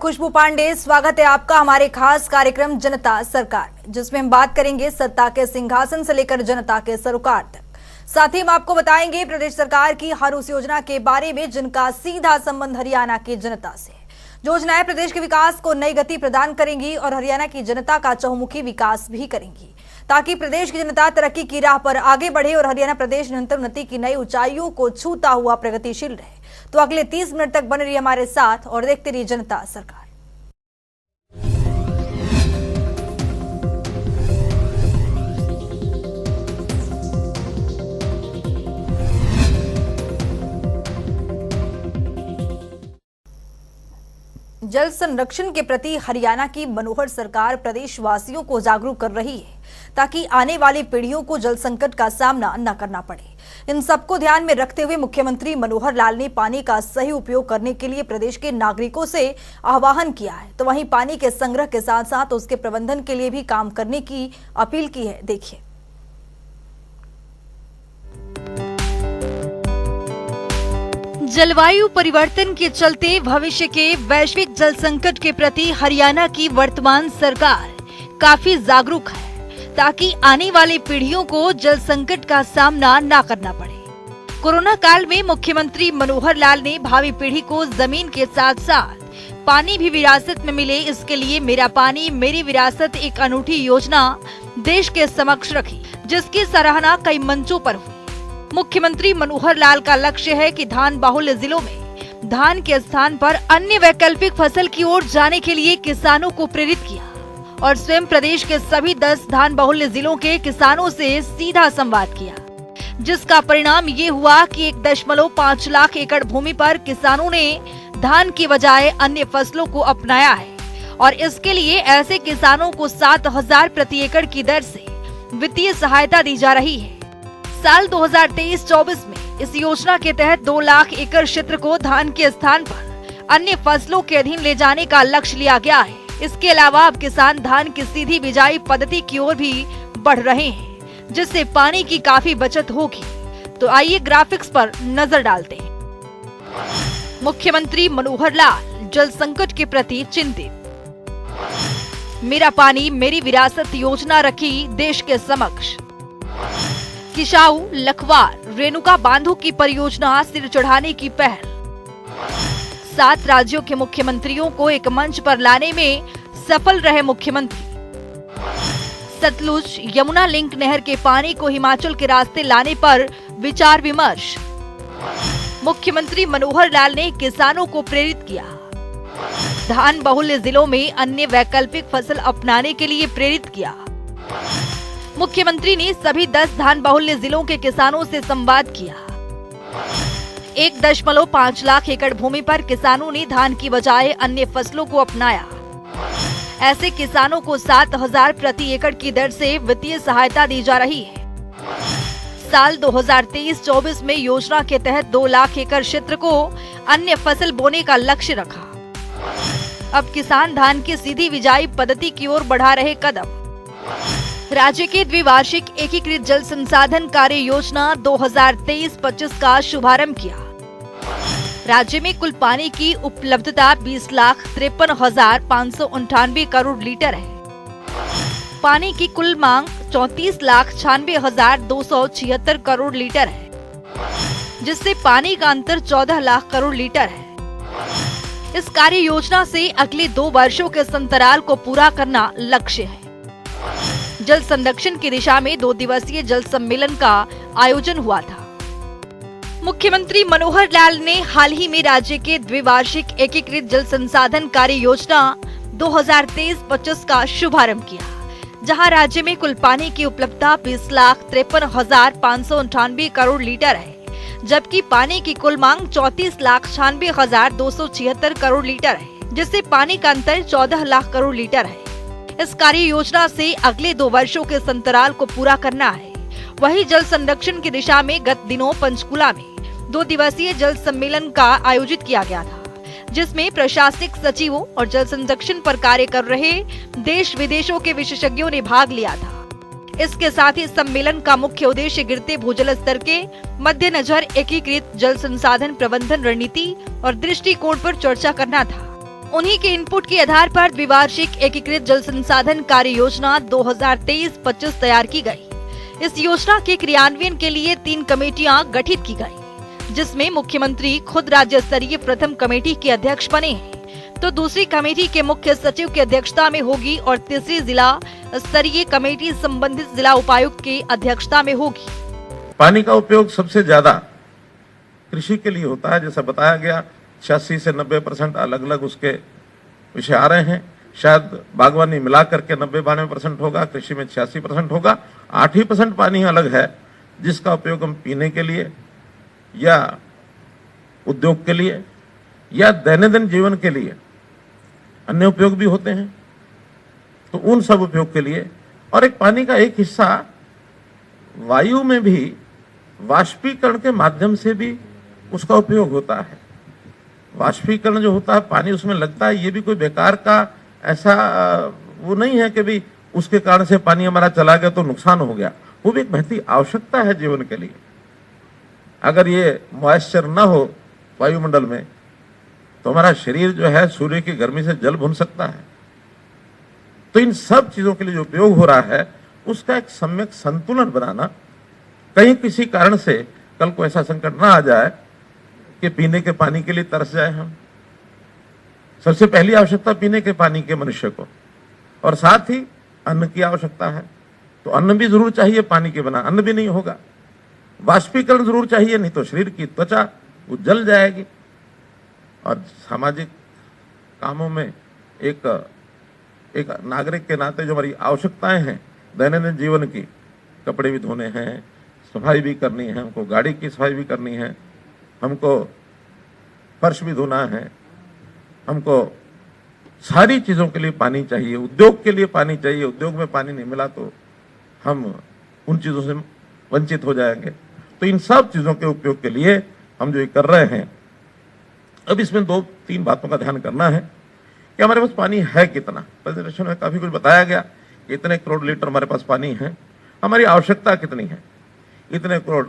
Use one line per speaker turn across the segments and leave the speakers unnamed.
खुशबू पांडे, स्वागत है आपका हमारे खास कार्यक्रम जनता सरकार में, जिसमें हम बात करेंगे सत्ता के सिंहासन से लेकर जनता के सरोकार तक। साथ ही हम आपको बताएंगे प्रदेश सरकार की हर उस योजना के बारे में जिनका सीधा संबंध हरियाणा की जनता से है। जो योजनाएं प्रदेश के विकास को नई गति प्रदान करेंगी और हरियाणा की जनता का चहुमुखी विकास भी करेंगी, ताकि प्रदेश की जनता तरक्की की राह पर आगे बढ़े और हरियाणा प्रदेश निरंतर उन्नति की नई ऊंचाइयों को छूता हुआ प्रगतिशील रहे। तो अगले 30 मिनट तक बने रहिए हमारे साथ और देखते रहिए जनता सरकार। जल संरक्षण के प्रति हरियाणा की मनोहर सरकार प्रदेशवासियों को जागरूक कर रही है, ताकि आने वाली पीढ़ियों को जल संकट का सामना न करना पड़े। इन सबको ध्यान में रखते हुए मुख्यमंत्री मनोहर लाल ने पानी का सही उपयोग करने के लिए प्रदेश के नागरिकों से आह्वान किया है। तो वहीं पानी के संग्रह के साथ साथ उसके प्रबंधन के लिए भी काम करने की अपील की है। देखिए।
जलवायु परिवर्तन के चलते भविष्य के वैश्विक जल संकट के प्रति हरियाणा की वर्तमान सरकार काफी जागरूक है, ताकि आने वाली पीढ़ियों को जल संकट का सामना न करना पड़े। कोरोना काल में मुख्यमंत्री मनोहर लाल ने भावी पीढ़ी को जमीन के साथ साथ पानी भी विरासत में मिले, इसके लिए मेरा पानी मेरी विरासत एक अनूठी योजना देश के समक्ष रखी, जिसकी सराहना कई मंचों पर हुई। मुख्यमंत्री मनोहर लाल का लक्ष्य है कि धान बाहुल्य जिलों में धान के स्थान पर अन्य वैकल्पिक फसल की ओर जाने के लिए किसानों को प्रेरित किया और स्वयं प्रदेश के सभी 10 धान बाहुल्य जिलों के किसानों से सीधा संवाद किया, जिसका परिणाम ये हुआ कि 1.5 लाख एकड़ भूमि पर किसानों ने धान की बजाय अन्य फसलों को अपनाया है और इसके लिए ऐसे किसानों को 7,000 प्रति एकड़ की दर से वित्तीय सहायता दी जा रही है। साल 2023-24 में इस योजना के तहत 2 लाख एकड़ क्षेत्र को धान के स्थान पर अन्य फसलों के अधीन ले जाने का लक्ष्य लिया गया है। इसके अलावा अब किसान धान की सीधी बिजाई पद्धति की ओर भी बढ़ रहे हैं, जिससे पानी की काफी बचत होगी। तो आइए ग्राफिक्स पर नजर डालते हैं। मुख्यमंत्री मनोहर लाल जल संकट के प्रति चिंतित। मेरा पानी मेरी विरासत योजना रखी देश के समक्ष। किशाऊ, लखवार, रेणुका बांधों की परियोजना सिर चढ़ाने की पहल। 7 राज्यों के मुख्यमंत्रियों को एक मंच पर लाने में सफल रहे मुख्यमंत्री। सतलुज यमुना लिंक नहर के पानी को हिमाचल के रास्ते लाने पर विचार विमर्श। मुख्यमंत्री मनोहर लाल ने किसानों को प्रेरित किया। धान बहुल्य जिलों में अन्य वैकल्पिक फसल अपनाने के लिए प्रेरित किया। मुख्यमंत्री ने सभी 10 धान बाहुल्य जिलों के किसानों से संवाद किया। 1.5 लाख एकड़ भूमि पर किसानों ने धान की बजाय अन्य फसलों को अपनाया। ऐसे किसानों को 7,000 प्रति एकड़ की दर से वित्तीय सहायता दी जा रही है। साल 2023-24 में योजना के तहत 2 लाख एकड़ क्षेत्र को अन्य फसल बोने का लक्ष्य रखा। अब किसान धान की सीधी बिजाई पद्धति की ओर बढ़ा रहे कदम। राज्य के द्विवार्षिक एकीकृत जल संसाधन कार्य योजना 2023-25 का शुभारंभ किया। राज्य में कुल पानी की उपलब्धता 20,53,598 करोड़ लीटर है। पानी की कुल मांग 34,96,276 करोड़ लीटर है, जिससे पानी का अंतर 14 लाख करोड़ लीटर है। इस कार्य योजना से अगले 2 वर्षों के अंतराल को पूरा करना लक्ष्य है। जल संरक्षण की दिशा में 2 दिवसीय जल सम्मेलन का आयोजन हुआ था। मुख्यमंत्री मनोहर लाल ने हाल ही में राज्य के द्विवार्षिक एकीकृत जल संसाधन कार्य योजना 2023-25 का शुभारंभ किया, जहां राज्य में कुल पानी की उपलब्धता 20,53,598 करोड़ लीटर है, जबकि पानी की कुल मांग 34,96,276 करोड़ लीटर है, जिससे पानी का अंतर 14 लाख करोड़ लीटर है। इस कार्य योजना से अगले 2 वर्षों के अंतराल को पूरा करना है। वहीं जल संरक्षण की दिशा में गत दिनों पंचकुला में 2 दिवसीय जल सम्मेलन का आयोजित किया गया था, जिसमें प्रशासनिक सचिवों और जल संरक्षण पर कार्य कर रहे देश विदेशों के विशेषज्ञों ने भाग लिया था। इसके साथ ही सम्मेलन का मुख्य उद्देश्य गिरते भूजल स्तर के मद्देनजर एकीकृत जल संसाधन प्रबंधन रणनीति और दृष्टिकोण पर चर्चा करना था। उन्हीं के इनपुट के आधार पर द्विवार्षिक एकीकृत जल संसाधन कार्य योजना 2023-25 तैयार की गई। इस योजना के क्रियान्वयन के लिए 3 कमेटियां गठित की गई, जिसमें मुख्यमंत्री खुद राज्य स्तरीय प्रथम कमेटी के अध्यक्ष बने हैं, तो दूसरी कमेटी के मुख्य सचिव की अध्यक्षता में होगी और तीसरी जिला स्तरीय कमेटी संबंधित जिला उपायुक्त की अध्यक्षता में होगी।
पानी का उपयोग सबसे ज्यादा कृषि के लिए होता है। जैसा बताया गया 86 से 90% अलग अलग उसके विषय आ रहे हैं। शायद बागवानी मिला करके 90-92% होगा, कृषि में 86% होगा। 8% पानी अलग है जिसका उपयोग हम पीने के लिए या उद्योग के लिए या दैनंदिन जीवन के लिए अन्य उपयोग भी होते हैं, तो उन सब उपयोग के लिए। और एक पानी का एक हिस्सा वायु में भी वाष्पीकरण के माध्यम से भी उसका उपयोग होता है। वाष्पीकरण जो होता है, पानी उसमें लगता है, ये भी कोई बेकार का ऐसा वो नहीं है कि भी उसके कारण से पानी हमारा चला गया तो नुकसान हो गया। वो भी एक महती आवश्यकता है जीवन के लिए। अगर ये मॉइस्चर न हो वायुमंडल में तो हमारा शरीर जो है सूर्य की गर्मी से जल भुन सकता है। तो इन सब चीजों के लिए जो उपयोग हो रहा है उसका एक सम्यक संतुलन बनाना, कहीं किसी कारण से कल को ऐसा संकट ना आ जाए कि पीने के पानी के लिए तरस जाए हम। सबसे पहली आवश्यकता पीने के पानी के मनुष्य को, और साथ ही अन्न की आवश्यकता है। तो अन्न भी जरूर चाहिए, पानी के बिना अन्न भी नहीं होगा। वाष्पीकरण जरूर चाहिए, नहीं तो शरीर की त्वचा वो जल जाएगी। और सामाजिक कामों में एक नागरिक के नाते जो हमारी आवश्यकताएं हैं दैनंदिन जीवन की, कपड़े भी धोने हैं, सफाई भी करनी है, हमको गाड़ी की सफाई भी करनी है, हमको फर्श भी धोना है, हमको सारी चीजों के लिए पानी चाहिए। उद्योग के लिए पानी चाहिए, उद्योग में पानी नहीं मिला तो हम उन चीजों से वंचित हो जाएंगे। तो इन सब चीजों के उपयोग के लिए हम जो ये कर रहे हैं, अब इसमें 2-3 बातों का ध्यान करना है कि हमारे पास पानी है कितना। प्रेजेंटेशन में काफी कुछ बताया गया, इतने करोड़ लीटर हमारे पास पानी है। हमारी आवश्यकता कितनी है? इतने करोड़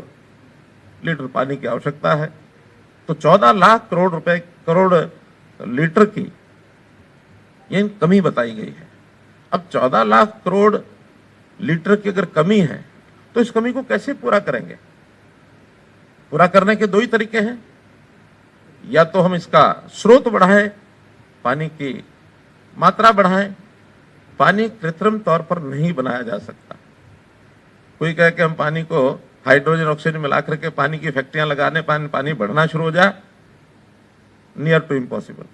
लीटर पानी की आवश्यकता है, तो 14 लाख करोड़ लीटर की ये कमी बताई गई है। अब 14 लाख करोड़ लीटर की अगर कमी है तो इस कमी को कैसे पूरा करेंगे? पूरा करने के 2 ही तरीके हैं। या तो हम इसका स्रोत बढ़ाएं, पानी की मात्रा बढ़ाएं। पानी कृत्रिम तौर पर नहीं बनाया जा सकता। कोई कहे कि हम पानी को हाइड्रोजन ऑक्सीजन मिला करके पानी की फैक्ट्रियां लगाने पानी बढ़ना शुरू हो जाए, नियर टू इम्पॉसिबल।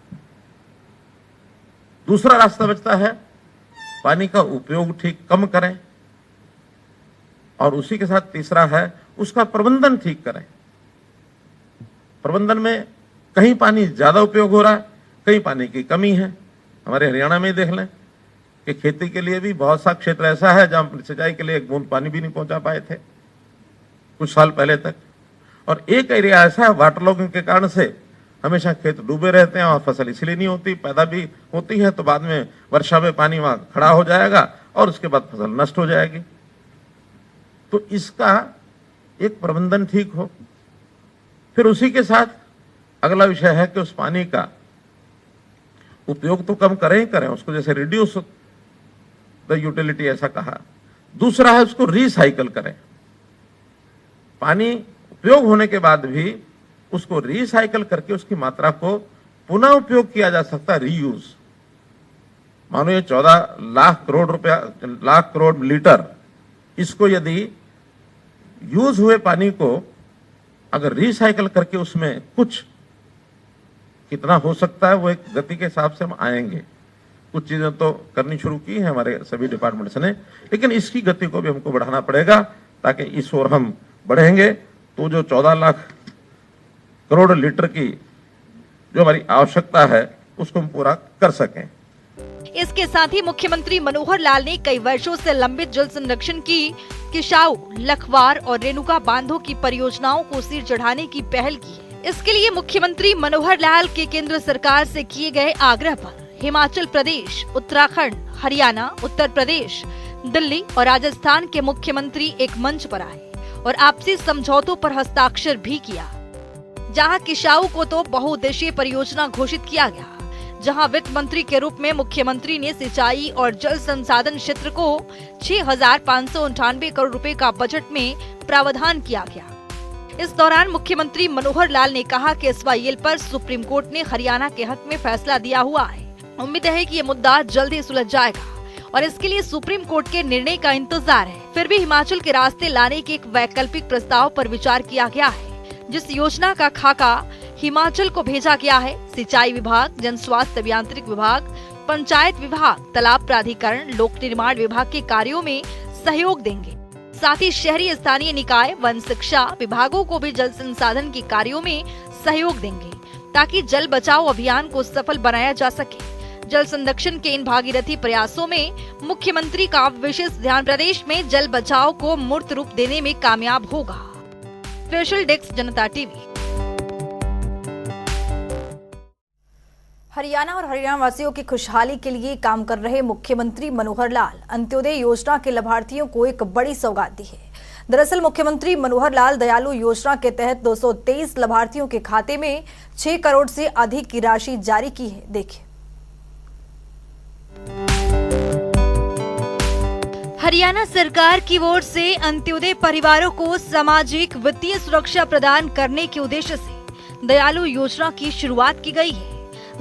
दूसरा रास्ता बचता है, पानी का उपयोग ठीक कम करें, और उसी के साथ तीसरा है उसका प्रबंधन ठीक करें। प्रबंधन में कहीं पानी ज्यादा उपयोग हो रहा है, कहीं पानी की कमी है। हमारे हरियाणा में देख लें कि खेती के लिए भी बहुत सा क्षेत्र ऐसा है जहां सिंचाई के लिए एक बूंद पानी भी नहीं पहुंचा पाए थे कुछ साल पहले तक। और एक एरिया ऐसा है वाटर लॉगिंग के कारण से हमेशा खेत डूबे रहते हैं और फसल इसलिए नहीं होती, पैदा भी होती है तो बाद में वर्षा में पानी वहां खड़ा हो जाएगा और उसके बाद फसल नष्ट हो जाएगी। तो इसका एक प्रबंधन ठीक हो। फिर उसी के साथ अगला विषय है कि उस पानी का उपयोग तो कम करें ही करें, उसको जैसे रिड्यूस द यूटिलिटी ऐसा कहा। दूसरा है उसको रिसाइकल करें। पानी उपयोग होने के बाद भी उसको रिसाइकल करके उसकी मात्रा को पुनः उपयोग किया जा सकता है, रीयूज। मानो ये 14 लाख करोड़ लीटर, इसको यदि यूज हुए पानी को अगर रिसाइकल करके उसमें कुछ कितना हो सकता है वो एक गति के हिसाब से हम आएंगे। कुछ चीजें तो करनी शुरू की है हमारे सभी डिपार्टमेंट्स ने, लेकिन इसकी गति को भी हमको बढ़ाना पड़ेगा ताकि इस ओर हम बढ़ेंगे तो जो 14 लाख करोड़ लीटर की जो हमारी आवश्यकता है उसको हम पूरा कर सकें।
इसके साथ ही मुख्यमंत्री मनोहर लाल ने कई वर्षों से लंबित जल संरक्षण की किशाऊ, लखवार और रेणुका बांधों की परियोजनाओं को सिर चढ़ाने की पहल की है। इसके लिए मुख्यमंत्री मनोहर लाल के केंद्र सरकार से किए गए आग्रह पर हिमाचल प्रदेश, उत्तराखंड, हरियाणा, उत्तर प्रदेश, दिल्ली और राजस्थान के मुख्यमंत्री एक मंच पर आए और आपसी समझौतों पर हस्ताक्षर भी किया। जहां किशाऊ को तो बहुउद्देशीय परियोजना घोषित किया गया, जहां वित्त मंत्री के रूप में मुख्यमंत्री ने सिंचाई और जल संसाधन क्षेत्र को 6,598 करोड़ रुपए का बजट में प्रावधान किया गया। इस दौरान मुख्यमंत्री मनोहर लाल ने कहा कि SYL पर सुप्रीम कोर्ट ने हरियाणा के हक में फैसला दिया हुआ है। उम्मीद है कि ये मुद्दा जल्द ही सुलझ जाएगा और इसके लिए सुप्रीम कोर्ट के निर्णय का इंतजार है। फिर भी हिमाचल के रास्ते लाने के एक वैकल्पिक प्रस्ताव पर विचार किया गया है, जिस योजना का खाका हिमाचल को भेजा गया है। सिंचाई विभाग, जन स्वास्थ्य अभियांत्रिक विभाग, पंचायत विभाग, तालाब प्राधिकरण, लोक निर्माण विभाग के कार्यों में सहयोग देंगे। साथ ही शहरी स्थानीय निकाय, वन शिक्षा विभागों को भी जल संसाधन के कार्यों में सहयोग देंगे, ताकि जल बचाओ अभियान को सफल बनाया जा सके। जल संरक्षण के इन भागीरथी प्रयासों में मुख्यमंत्री का विशेष ध्यान प्रदेश में जल बचाओ को मूर्त रूप देने में कामयाब होगा। स्पेशल डेस्क, जनता टीवी।
हरियाणा और हरियाणा वासियों की खुशहाली के लिए काम कर रहे मुख्यमंत्री मनोहर लाल अंत्योदय योजना के लाभार्थियों को एक बड़ी सौगात दी है। दरअसल मुख्यमंत्री मनोहर लाल दयालु योजना के तहत 223 लाभार्थियों के खाते में 6 करोड़ से अधिक की राशि जारी की है। देखिए।
हरियाणा सरकार की ओर से अंत्योदय परिवारों को सामाजिक वित्तीय सुरक्षा प्रदान करने के उद्देश्य से दयालु योजना की शुरुआत की गई है।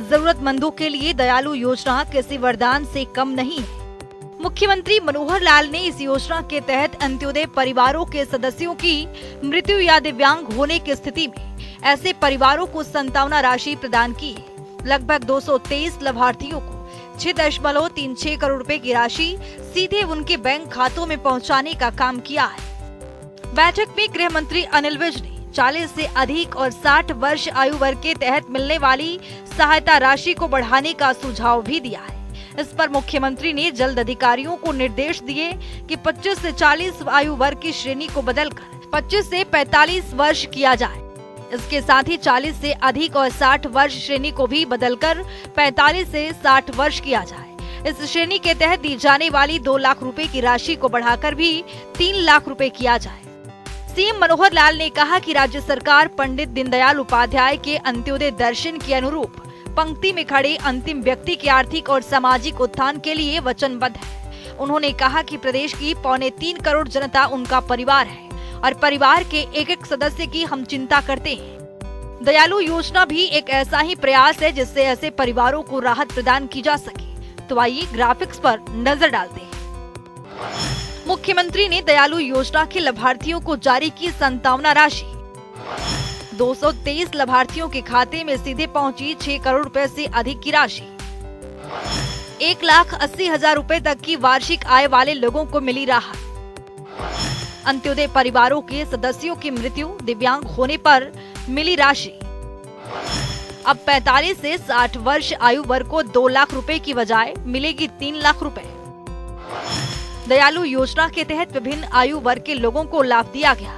जरूरतमंदों के लिए दयालु योजना किसी वरदान से कम नहीं है। मुख्यमंत्री मनोहर लाल ने इस योजना के तहत अंत्योदय परिवारों के सदस्यों की मृत्यु या दिव्यांग होने की स्थिति में ऐसे परिवारों को सांत्वना राशि प्रदान की है। लगभग 223 लाभार्थियों को 6.36 करोड़ रुपए की राशि सीधे उनके बैंक खातों में पहुंचाने का काम किया है। बैठक में गृह मंत्री अनिल विज ने 40 से अधिक और 60 वर्ष आयु वर्ग के तहत मिलने वाली सहायता राशि को बढ़ाने का सुझाव भी दिया है। इस पर मुख्यमंत्री ने जल्द अधिकारियों को निर्देश दिए कि 25 से 40 आयु वर्ग की श्रेणी को बदलकर 25 से 45 वर्ष किया जाए। इसके साथ ही 40 से अधिक और 60 वर्ष श्रेणी को भी बदलकर 45 से 60 वर्ष किया जाए। इस श्रेणी के तहत दी जाने वाली 2 लाख रुपए की राशि को बढ़ाकर भी 3 लाख रुपए किया जाए। सीएम मनोहर लाल ने कहा कि राज्य सरकार पंडित दीनदयाल उपाध्याय के अंत्योदय दर्शन के अनुरूप पंक्ति में खड़े अंतिम व्यक्ति के आर्थिक और सामाजिक उत्थान के लिए वचनबद्ध है। उन्होंने कहा कि प्रदेश की 3.25 करोड़ जनता उनका परिवार है और परिवार के एक एक सदस्य की हम चिंता करते हैं। दयालु योजना भी एक ऐसा ही प्रयास है जिससे ऐसे परिवारों को राहत प्रदान की जा सके। तो आइए ग्राफिक्स पर नजर डालते हैं। मुख्यमंत्री ने दयालु योजना के लाभार्थियों को जारी की सांत्वना राशि। 223 लाभार्थियों के खाते में सीधे पहुंची 6 करोड़ रुपए से अधिक की राशि। 1,80,000 रुपए तक की वार्षिक आय वाले लोगों को मिली राहत। अंत्योदय परिवारों के सदस्यों की मृत्यु, दिव्यांग होने पर मिली राशि। अब 45 से 60 वर्ष आयु वर्ग को 2 लाख रुपए की बजाय मिलेगी 3 लाख रुपए। दयालु योजना के तहत विभिन्न आयु वर्ग के लोगों को लाभ दिया गया।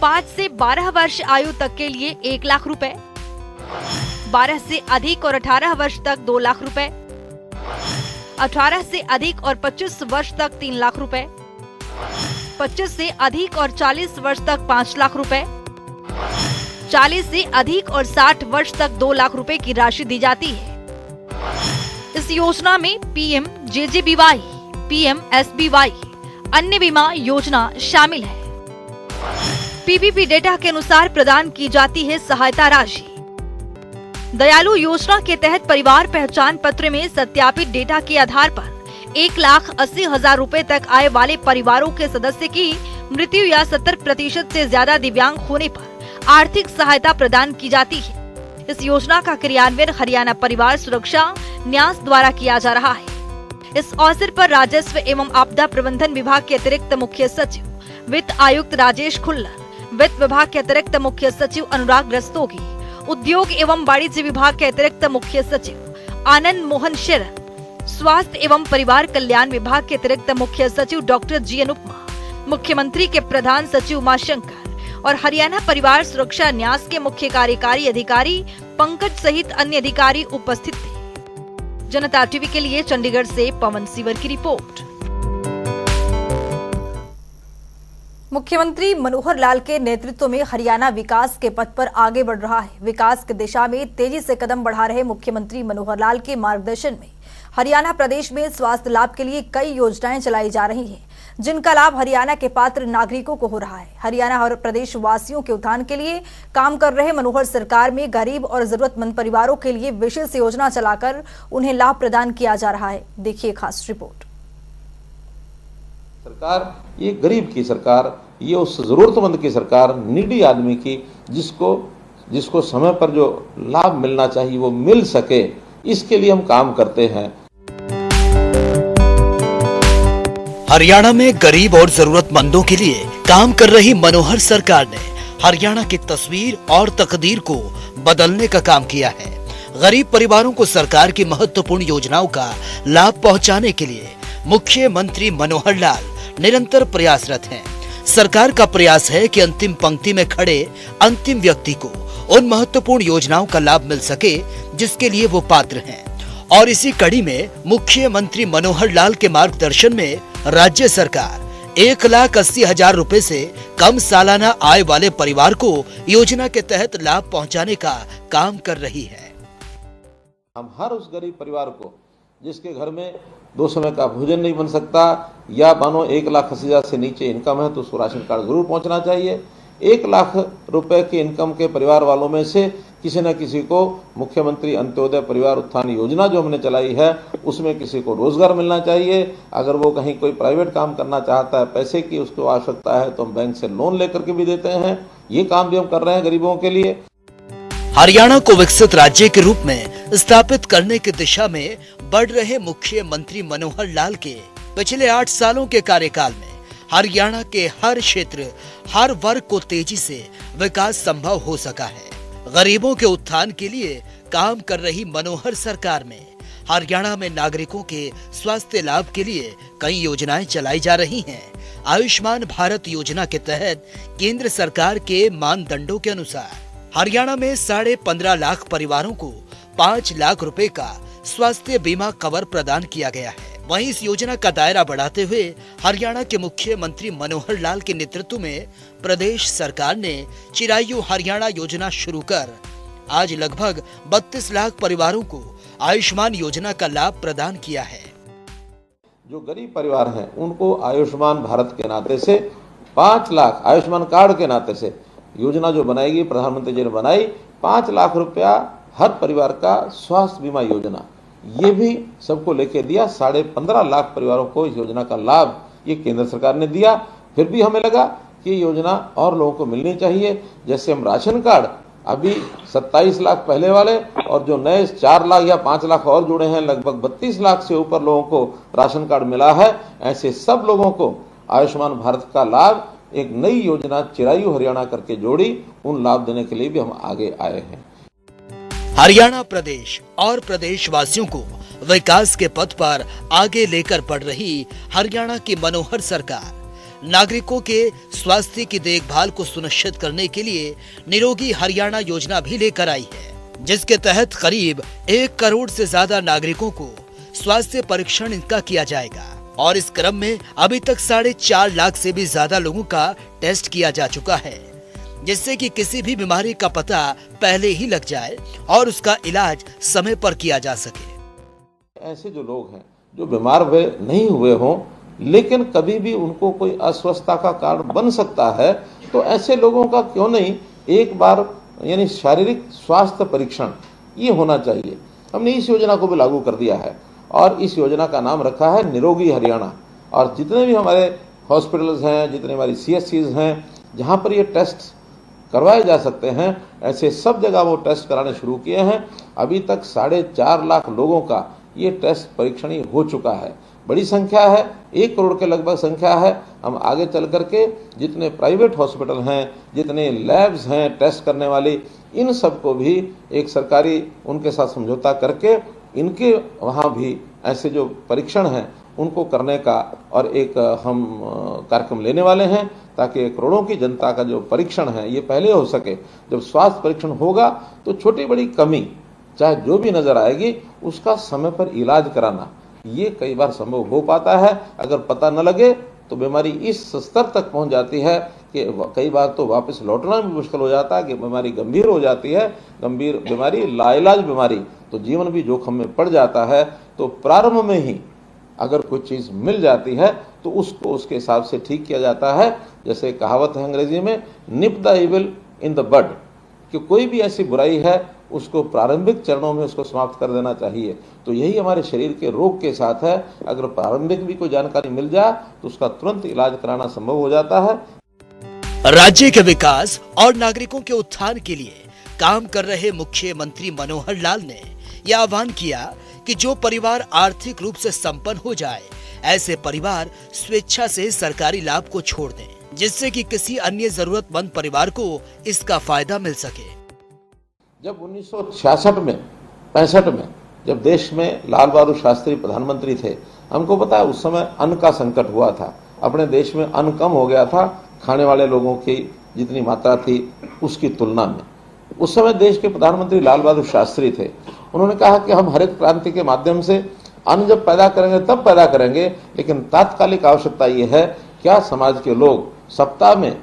5 से 12 वर्ष आयु तक के लिए 1 लाख रुपए, 12 से अधिक और 18 वर्ष तक 2 लाख रुपए, 18 से अधिक और 25 वर्ष तक 3 लाख रुपए, 25 से अधिक और 40 वर्ष तक 5 लाख रुपए, 40 से अधिक और 60 वर्ष तक 2 लाख रुपए की राशि दी जाती है। इस योजना में PM-JJBY, PM-SBY, अन्य बीमा योजना शामिल है। PPP डेटा के अनुसार प्रदान की जाती है सहायता राशि। दयालु योजना के तहत परिवार पहचान पत्र में सत्यापित डेटा के आधार पर 1,80,000 रुपए तक आय वाले परिवारों के सदस्य की मृत्यु या 70% से ज्यादा दिव्यांग होने पर आर्थिक सहायता प्रदान की जाती है। इस योजना का क्रियान्वयन हरियाणा परिवार सुरक्षा न्यास द्वारा किया जा रहा है। इस अवसर पर राजस्व एवं आपदा प्रबंधन विभाग के अतिरिक्त मुख्य सचिव, वित्त आयुक्त राजेश खुल्लर, वित्त विभाग के अतिरिक्त मुख्य सचिव अनुराग रस्तोगी, उद्योग एवं वाणिज्य विभाग के अतिरिक्त मुख्य सचिव आनंद मोहन शेरन, स्वास्थ्य एवं परिवार कल्याण विभाग के अतिरिक्त मुख्य सचिव डॉक्टर जी अनुपमा, मुख्यमंत्री के प्रधान सचिव उमाशंकर और हरियाणा परिवार सुरक्षा न्यास के मुख्य कार्यकारी अधिकारी पंकज सहित अन्य अधिकारी उपस्थित थे। जनता टीवी के लिए चंडीगढ़ से पवन सीवर की रिपोर्ट।
मुख्यमंत्री मनोहर लाल के नेतृत्व में हरियाणा विकास के पथ पर आगे बढ़ रहा है। विकास की दिशा में तेजी से कदम बढ़ा रहे मुख्यमंत्री मनोहर लाल के मार्गदर्शन में हरियाणा प्रदेश में स्वास्थ्य लाभ के लिए कई योजनाएं चलाई जा रही हैं, जिनका लाभ हरियाणा के पात्र नागरिकों को हो रहा है। हरियाणा और प्रदेश वासियों के उत्थान के लिए काम कर रहे मनोहर सरकार में गरीब और जरूरतमंद परिवारों के लिए विशेष योजना चलाकर उन्हें लाभ प्रदान किया जा रहा है। देखिए खास रिपोर्ट।
सरकार ये गरीब की सरकार, ये उस जरूरतमंद की सरकार, नीडी आदमी की, जिसको समय पर जो लाभ मिलना चाहिए वो मिल सके, इसके लिए हम काम करते हैं।
हरियाणा में गरीब और जरूरतमंदों के लिए काम कर रही मनोहर सरकार ने हरियाणा की तस्वीर और तकदीर को बदलने का काम किया है। गरीब परिवारों को सरकार की महत्वपूर्ण योजनाओं का लाभ पहुंचाने के लिए मुख्यमंत्री मनोहर लाल निरंतर प्रयासरत हैं। सरकार का प्रयास है कि अंतिम पंक्ति में खड़े अंतिम व्यक्ति को उन महत्वपूर्ण योजनाओं का लाभ मिल सके जिसके लिए वो पात्र हैं। और इसी कड़ी में मुख्यमंत्री मनोहर लाल के मार्गदर्शन में राज्य सरकार 1,80,000 रुपए से कम सालाना आय वाले परिवार को योजना के तहत लाभ पहुंचाने का काम कर रही है।
हम हर उस गरीब परिवार को जिसके घर में 2 समय का भोजन नहीं बन सकता, या मानो 1,80,000 से नीचे इनकम है तो उसको राशन कार्ड जरूर पहुंचना चाहिए। 1 लाख रुपए की इनकम के परिवार वालों में से किसी न किसी को मुख्यमंत्री अंत्योदय परिवार उत्थान योजना जो हमने चलाई है उसमें किसी को रोजगार मिलना चाहिए। अगर वो कहीं कोई प्राइवेट काम करना चाहता है, पैसे की उसको आवश्यकता है, तो हम बैंक से लोन लेकर के भी देते हैं। ये काम भी हम कर रहे हैं गरीबों के लिए।
हरियाणा को विकसित राज्य के रूप में स्थापित करने की दिशा में बढ़ रहे मुख्यमंत्री मनोहर लाल के पिछले 8 सालों के कार्यकाल में हरियाणा के हर क्षेत्र, हर वर्ग को तेजी से विकास संभव हो सका है। गरीबों के उत्थान के लिए काम कर रही मनोहर सरकार में हरियाणा में नागरिकों के स्वास्थ्य लाभ के लिए कई योजनाएं चलाई जा रही हैं। आयुष्मान भारत योजना के तहत केंद्र सरकार के मानदंडों के अनुसार हरियाणा में 15.5 लाख परिवारों को 5 लाख रुपए का स्वास्थ्य बीमा कवर प्रदान किया गया है। वहीं इस योजना का दायरा बढ़ाते हुए हरियाणा के मुख्यमंत्री मनोहर लाल के नेतृत्व में प्रदेश सरकार ने चिरायु हरियाणा योजना शुरू कर आज लगभग 32 लाख परिवारों को आयुष्मान योजना का लाभ प्रदान किया है।
जो गरीब परिवार हैं उनको आयुष्मान भारत के नाते से 5 लाख, आयुष्मान कार्ड के नाते से योजना जो बनाएगी, प्रधानमंत्री जी ने बनाई, 5 लाख रुपया हर परिवार का स्वास्थ्य बीमा योजना, ये भी सबको लेके दिया। 15.5 लाख परिवारों को इस योजना का लाभ ये केंद्र सरकार ने दिया। फिर भी हमें लगा कि ये योजना और लोगों को मिलनी चाहिए। जैसे हम राशन कार्ड अभी 27 लाख पहले वाले और जो नए 4 लाख या 5 लाख और जुड़े हैं, लगभग 32 लाख से ऊपर लोगों को राशन कार्ड मिला है। ऐसे सब लोगों को आयुष्मान भारत का लाभ एक नई योजना चिरायु हरियाणा करके जोड़ी, उन लाभ देने के लिए भी हम आगे आए हैं।
हरियाणा प्रदेश और प्रदेशवासियों को विकास के पथ पर आगे लेकर बढ़ रही हरियाणा की मनोहर सरकार नागरिकों के स्वास्थ्य की देखभाल को सुनिश्चित करने के लिए निरोगी हरियाणा योजना भी लेकर आई है, जिसके तहत करीब 1 करोड़ से ज्यादा नागरिकों को स्वास्थ्य परीक्षण इनका किया जाएगा। और इस क्रम में अभी तक 4.5 लाख से भी ज्यादा लोगों का टेस्ट किया जा चुका है, जिससे कि किसी भी बीमारी का पता पहले ही लग जाए और उसका इलाज समय पर किया जा सके।
ऐसे जो लोग हैं जो बीमार हुए नहीं हुए हों लेकिन कभी भी उनको कोई अस्वस्थता का कारण बन सकता है, तो ऐसे लोगों का क्यों नहीं एक बार यानी शारीरिक स्वास्थ्य परीक्षण ये होना चाहिए। हमने इस योजना को भी लागू कर दिया है और इस योजना का नाम रखा है निरोगी हरियाणा। और जितने भी हमारे हॉस्पिटल्स हैं, जितने हमारी CSCs हैं, जहाँ पर ये टेस्ट करवाए जा सकते हैं, ऐसे सब जगह वो टेस्ट कराने शुरू किए हैं। अभी तक 4.5 लाख लोगों का ये टेस्ट परीक्षण हो चुका है। बड़ी संख्या है, 1 करोड़ के लगभग संख्या है। हम आगे चल करके जितने प्राइवेट हॉस्पिटल हैं, जितने लैब्स हैं टेस्ट करने वाली, इन सबको भी एक सरकारी उनके साथ समझौता करके इनके वहाँ भी ऐसे जो परीक्षण हैं उनको करने का और एक हम कार्यक्रम लेने वाले हैं, ताकि करोड़ों की जनता का जो परीक्षण है ये पहले हो सके। जब स्वास्थ्य परीक्षण होगा तो छोटी बड़ी कमी चाहे जो भी नजर आएगी उसका समय पर इलाज कराना ये कई बार संभव हो पाता है। अगर पता न लगे तो बीमारी इस स्तर तक पहुंच जाती है कि कई बार तो वापस लौटना भी मुश्किल हो जाता है, कि बीमारी गंभीर हो जाती है, गंभीर बीमारी, लाइलाज बीमारी, तो जीवन भी जोखिम में पड़ जाता है। तो प्रारंभ में ही अगर कोई चीज़ मिल जाती है तो उसको उसके हिसाब से ठीक किया जाता है। जैसे कहावत है अंग्रेजी में, nip the evil in the bud, कि कोई भी ऐसी बुराई है उसको प्रारंभिक चरणों में उसको समाप्त कर देना चाहिए। तो यही हमारे शरीर के रोग के साथ है, अगर प्रारंभिक भी कोई जानकारी मिल जाए तो उसका तुरंत इलाज कराना संभव हो जाता है।
राज्य के विकास और नागरिकों के उत्थान के लिए काम कर रहे मुख्यमंत्री मनोहर लाल ने यह आह्वान किया कि जो परिवार आर्थिक रूप से संपन्न हो जाए, ऐसे परिवार स्वेच्छा से सरकारी लाभ को छोड़ दें, जिससे कि किसी अन्य जरूरतमंद परिवार को इसका फायदा मिल सके।
जब 1966 में 65 में जब देश में लाल बहादुर शास्त्री प्रधानमंत्री थे, हमको पता है उस समय अन्न का संकट हुआ था, अपने देश में अन्न कम हो गया था, खाने वाले लोगों की जितनी मात्रा थी उसकी तुलना में। उस समय देश के प्रधानमंत्री लाल बहादुर शास्त्री थे। उन्होंने कहा कि हम हरित क्रांति के माध्यम से अन्न जब पैदा करेंगे तब पैदा करेंगे, लेकिन तात्कालिक आवश्यकता ये है, क्या समाज के लोग सप्ताह में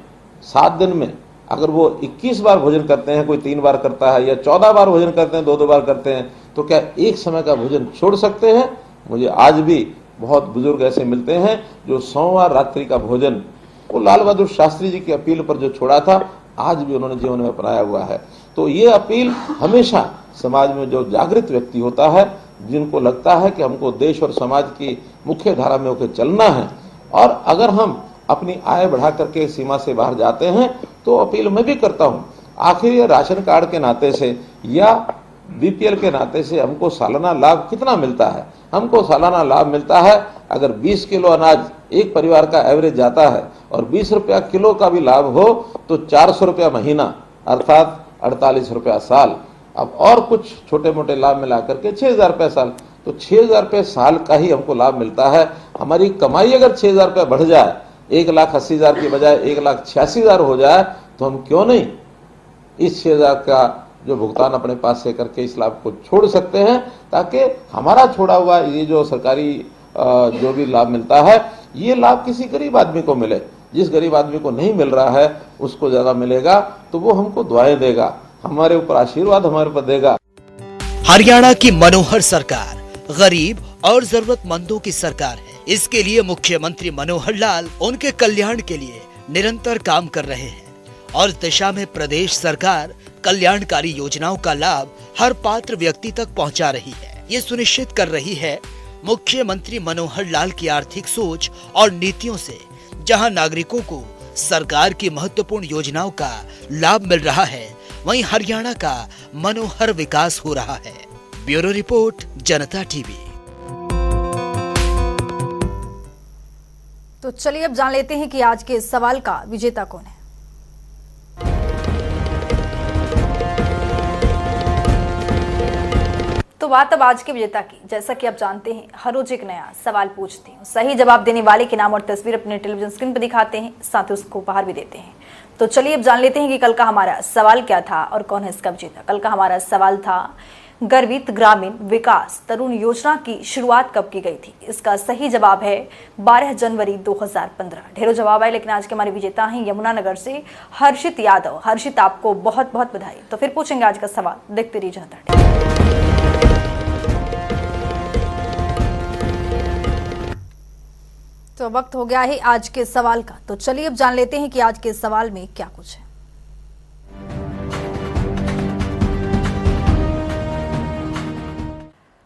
7 दिन में अगर वो 21 बार भोजन करते हैं, कोई 3 बार करता है, या 14 बार भोजन करते हैं, 2-2 बार करते हैं, तो क्या एक समय का भोजन छोड़ सकते हैं? मुझे आज भी बहुत बुजुर्ग ऐसे मिलते हैं जो सोमवार रात्रि का भोजन, वो लाल बहादुर शास्त्री जी की अपील पर जो छोड़ा था, आज भी उन्होंने जीवन में अपनाया हुआ है। तो ये अपील हमेशा समाज में जो जागृत व्यक्ति होता है, जिनको लगता है कि हमको देश और समाज की मुख्य धारा में होकर चलना है, और अगर हम अपनी आय बढ़ा करके सीमा से बाहर जाते हैं, तो अपील मैं भी करता हूं, आखिर ये राशन कार्ड के नाते से या बीपीएल के नाते से हमको सालाना लाभ कितना मिलता है? हमको सालाना लाभ मिलता है, अगर 20 किलो अनाज एक परिवार का एवरेज जाता है और 20 रुपया किलो का भी लाभ हो तो 400 रुपया महीना, अर्थात 48 रुपया साल। अब और कुछ छोटे मोटे लाभ मिला करके 6,000 रुपया साल, तो 6,000 रुपये साल का ही हमको लाभ मिलता है। हमारी कमाई अगर 6,000 रुपया बढ़ जाए, 1,80,000 की बजाय 1,86,000 हो जाए, तो हम क्यों नहीं इस 6,000 का जो भुगतान अपने पास से करके इस लाभ को छोड़ सकते हैं, ताकि हमारा छोड़ा हुआ ये जो सरकारी जो भी लाभ मिलता है, ये लाभ किसी गरीब आदमी को मिले। जिस गरीब आदमी को नहीं मिल रहा है उसको ज्यादा मिलेगा, तो वो हमको दुआएं देगा, हमारे ऊपर आशीर्वाद हमारे ऊपर देगा।
हरियाणा की मनोहर सरकार गरीब और जरूरतमंदों की सरकार है। इसके लिए मुख्यमंत्री मनोहर लाल उनके कल्याण के लिए निरंतर काम कर रहे हैं, और इस दिशा में प्रदेश सरकार कल्याणकारी योजनाओं का लाभ हर पात्र व्यक्ति तक पहुंचा रही है। ये सुनिश्चित कर रही है मुख्यमंत्री मनोहर लाल की आर्थिक सोच और नीतियों से जहां नागरिकों को सरकार की महत्वपूर्ण योजनाओं का लाभ मिल रहा है, वहीं हरियाणा का मनोहर विकास हो रहा है। ब्यूरो रिपोर्ट, जनता टीवी।
तो चलिए अब जान लेते हैं कि आज के इस सवाल का विजेता कौन है। तो बात अब आज के विजेता की। जैसा कि आप जानते हैं, हर रोज एक नया सवाल पूछते हैं, सही जवाब देने वाले के नाम और तस्वीर अपने टेलीविजन स्क्रीन पर दिखाते हैं, साथ ही उसको उपहार भी देते हैं। तो चलिए अब जान लेते हैं कि कल का हमारा सवाल क्या था और कौन है इसका विजेता। कल का हमारा सवाल था, गर्वित ग्रामीण विकास तरुण योजना की शुरुआत कब की गई थी? इसका सही जवाब है 12 जनवरी 2015। ढेरों जवाब आए, लेकिन आज के हमारे विजेता हैं यमुनानगर से हर्षित यादव। हर्षित, आपको बहुत बहुत बधाई। तो फिर पूछेंगे आज का सवाल, देखते रहिए जनता टीवी। तो वक्त हो गया है आज के सवाल का। तो चलिए अब जान लेते हैं कि आज के सवाल में क्या कुछ है।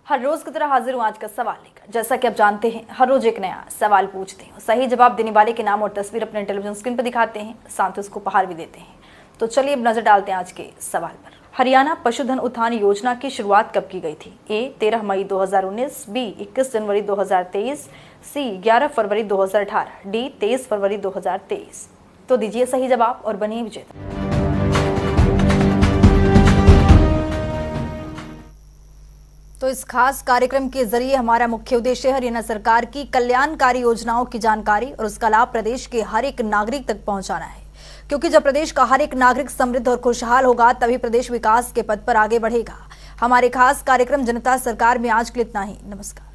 हर रोज की तरह हाजिर हूं आज का सवाल लेकर। जैसा कि आप जानते हैं, हर रोज एक नया सवाल पूछते हैं, सही जवाब देने वाले के नाम और तस्वीर अपने टेलीविजन स्क्रीन पर दिखाते हैं, साथ ही उसको उपहार भी देते हैं। तो चलिए अब नजर डालते हैं आज के सवाल पर। हरियाणा पशुधन उत्थान योजना की शुरुआत कब की गई थी? ए 13 मई 2019, बी 21 जनवरी 2023, सी 11 फरवरी 2018, डी 23 फरवरी 2023। तो दीजिए सही जवाब और बनिए विजेता। तो इस खास कार्यक्रम के जरिए हमारा मुख्य उद्देश्य है हरियाणा सरकार की कल्याणकारी योजनाओं की जानकारी और उसका लाभ प्रदेश के हर एक नागरिक तक पहुंचाना है, क्योंकि जब प्रदेश का हर एक नागरिक समृद्ध और खुशहाल होगा, तभी प्रदेश विकास के पथ पर आगे बढ़ेगा। हमारे खास कार्यक्रम जनता सरकार में आज के लिए इतना ही। नमस्कार।